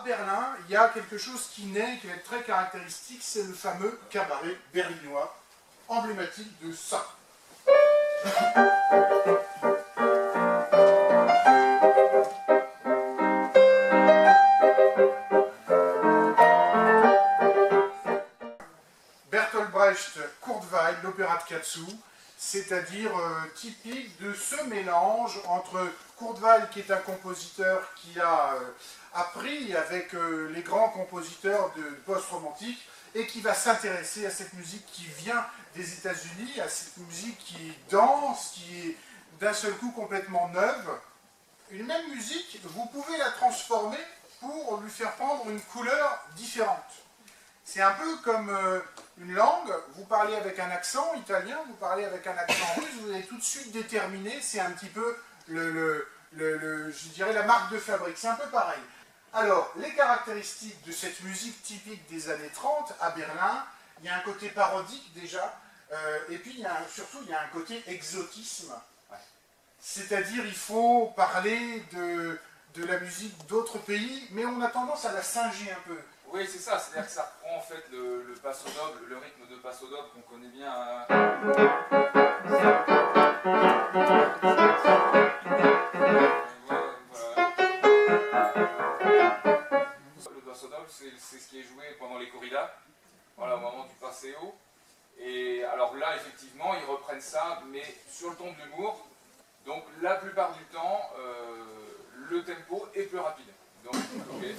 à Berlin, il y a quelque chose qui naît, qui va être très caractéristique, c'est le fameux cabaret berlinois, emblématique de ça. Bertolt Brecht, Kurt Weill, l'opéra de Katsu, c'est-à-dire typique de ce mélange entre Kurt Weill, qui est un compositeur qui a appris avec les grands compositeurs de post-romantique, et qui va s'intéresser à cette musique qui vient des États-Unis, à cette musique qui danse, qui est d'un seul coup complètement neuve. Une même musique, vous pouvez la transformer pour lui faire prendre une couleur différente. C'est un peu comme une langue, vous parlez avec un accent italien, vous parlez avec un accent russe, vous allez tout de suite déterminer, c'est un petit peu, je dirais, la marque de fabrique, c'est un peu pareil. Alors, les caractéristiques de cette musique typique des années 30 à Berlin, il y a un côté parodique déjà, et puis surtout il y a un côté exotisme. C'est-à-dire il faut parler de la musique d'autres pays, mais on a tendance à la singer un peu. Oui, c'est ça, c'est-à-dire que ça reprend en fait le passo doble, le rythme de passo doble qu'on connaît bien. Le passo doble, c'est ce qui est joué pendant les corridas, voilà, au moment du paseo. Et alors là, effectivement, ils reprennent ça, mais sur le ton de l'humour. Donc la plupart du temps, le tempo est plus rapide. Donc, okay.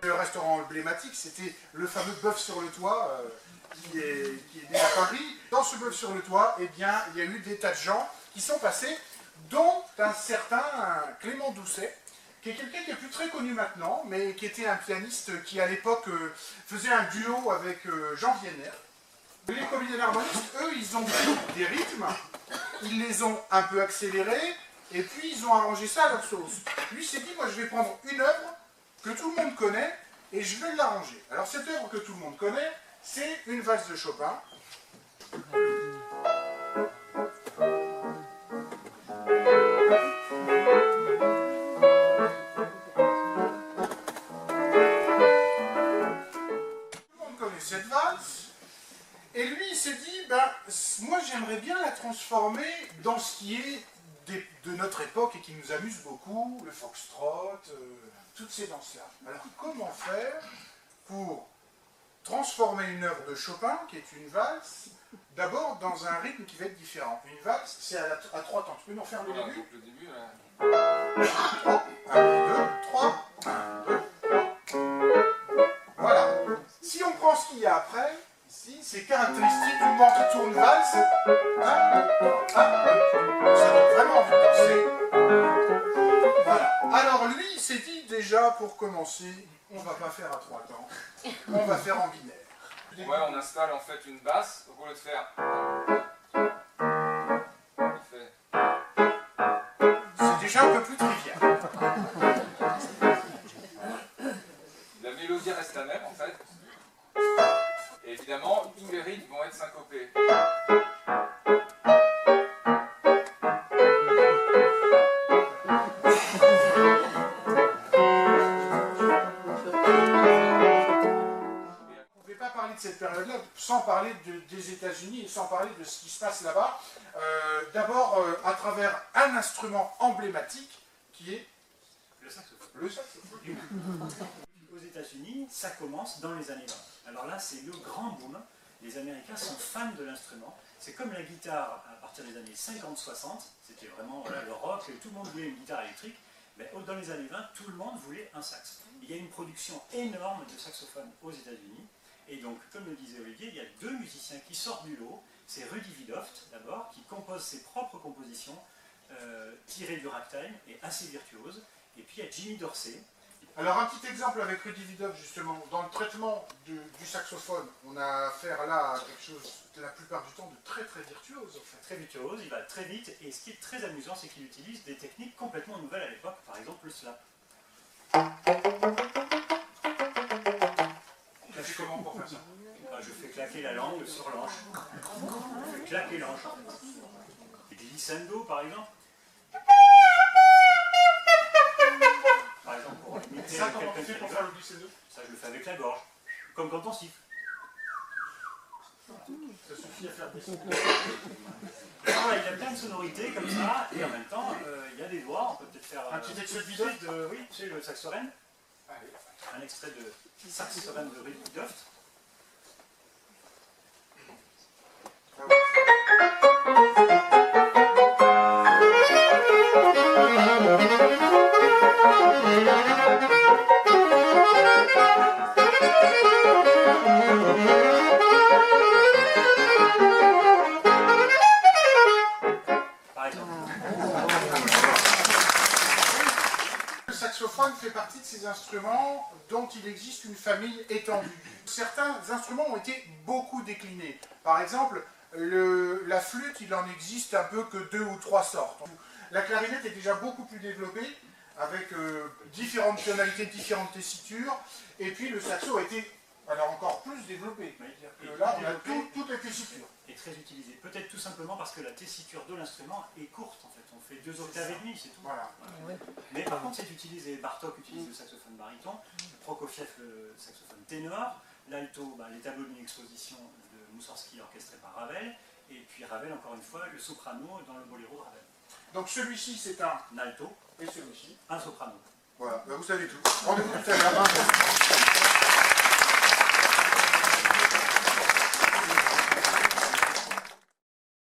Le restaurant emblématique, c'était le fameux bœuf sur le toit, qui est né à Paris. Dans ce bœuf sur le toit, eh bien, il y a eu des tas de gens qui sont passés, dont un certain Clément Doucet, qui est quelqu'un qui est plus très connu maintenant, mais qui était un pianiste qui à l'époque faisait un duo avec Jean Vienner. Les comédiens harmonistes, eux, ils ont pris des rythmes, ils les ont un peu accélérés, et puis ils ont arrangé ça à leur sauce. Lui s'est dit, moi je vais prendre une œuvre que tout le monde connaît, et je vais l'arranger. Alors cette œuvre que tout le monde connaît, c'est une valse de Chopin. Cette valse, et lui il s'est dit, ben, moi j'aimerais bien la transformer dans ce qui est de notre époque et qui nous amuse beaucoup, le foxtrot, toutes ces danses-là. Alors comment faire pour transformer une œuvre de Chopin, qui est une valse, d'abord dans un rythme qui va être différent. Une valse, c'est à 3 temps. Tu peux nous refaire le début? Le début, 1, 2, 3, 1, 2, 3. Voilà. Si on prend ce qu'il y a après, ici, c'est caractéristique du moment qui tourne valse. 1, 2, 3, 1, 2. Ça donne vraiment envie de danser. Voilà. Alors lui, il s'est dit déjà, pour commencer, on ne va pas faire à 3 temps, on va faire en binaire. ouais, on installe en fait une basse, au lieu de faire. C'est déjà un peu plus trivial. La mélodie reste la même en fait. Et évidemment, tous les rythmes vont être syncopés. Cette période-là, sans parler des États-Unis et sans parler de ce qui se passe là-bas, d'abord à travers un instrument emblématique qui est le saxophone. Le saxophone. Aux États-Unis, ça commence dans les années 20. Alors là, c'est le grand boom. Les Américains sont fans de l'instrument. C'est comme la guitare à partir des années 50-60. C'était vraiment le rock, tout le monde voulait une guitare électrique. Mais dans les années 20, tout le monde voulait un sax. Il y a une production énorme de saxophones aux États-Unis. Et donc, comme le disait Olivier, il y a 2 musiciens qui sortent du lot. C'est Rudy Vidoft, d'abord, qui compose ses propres compositions tirées du ragtime et assez virtuoses. Et puis il y a Jimmy Dorsey. Alors un petit exemple avec Rudy Vidov justement, dans le traitement du saxophone, on a affaire là à quelque chose la plupart du temps de très très virtuose en fait. Très virtuose, il va très vite, et ce qui est très amusant, c'est qu'il utilise des techniques complètement nouvelles à l'époque, par exemple le slap. Tu fais comment pour faire ça? Je fais claquer la langue sur l'anche. Je fais claquer l'anche en fait. Et glissando par exemple. Par exemple pour imiter Ça, comment tu quelqu'un fais qui pour rigole. faire le glissando? Ça je le fais avec la gorge, comme quand on siffle. Ça suffit à faire des sons. Voilà, il y a plein de sonorités comme ça, et en même temps, il y a des doigts, on peut peut-être faire Un petit extrait de Vidov de, oui, tu sais, le saxophone, Allez. un extrait de saxophone de Rudy Vidov. Ah ouais. Par exemple. Le saxophone fait partie de ces instruments dont il existe une famille étendue. Certains instruments ont été beaucoup déclinés. Par exemple, la flûte, il en existe un peu que 2 ou 3 sortes. La clarinette est déjà beaucoup plus développée, avec différentes tonalités, différentes tessitures. Et puis le saxo a été encore plus développé. C'est-à-dire que là, on a toutes les tessitures. Est très utilisé. Peut-être tout simplement parce que la tessiture de l'instrument est courte en fait. On fait 2 octaves et demie, c'est tout. Voilà. Mais par contre, c'est utilisé. Bartók utilise le saxophone baryton, Prokofiev le saxophone ténor, l'alto, les tableaux d'une exposition de Moussorgsky orchestré par Ravel, et puis Ravel, encore une fois, le soprano dans le boléro de Ravel. Donc celui-ci, c'est un Un alto, et celui-ci. un soprano. Voilà, vous savez tout. Rendez-vous tout à l'heure.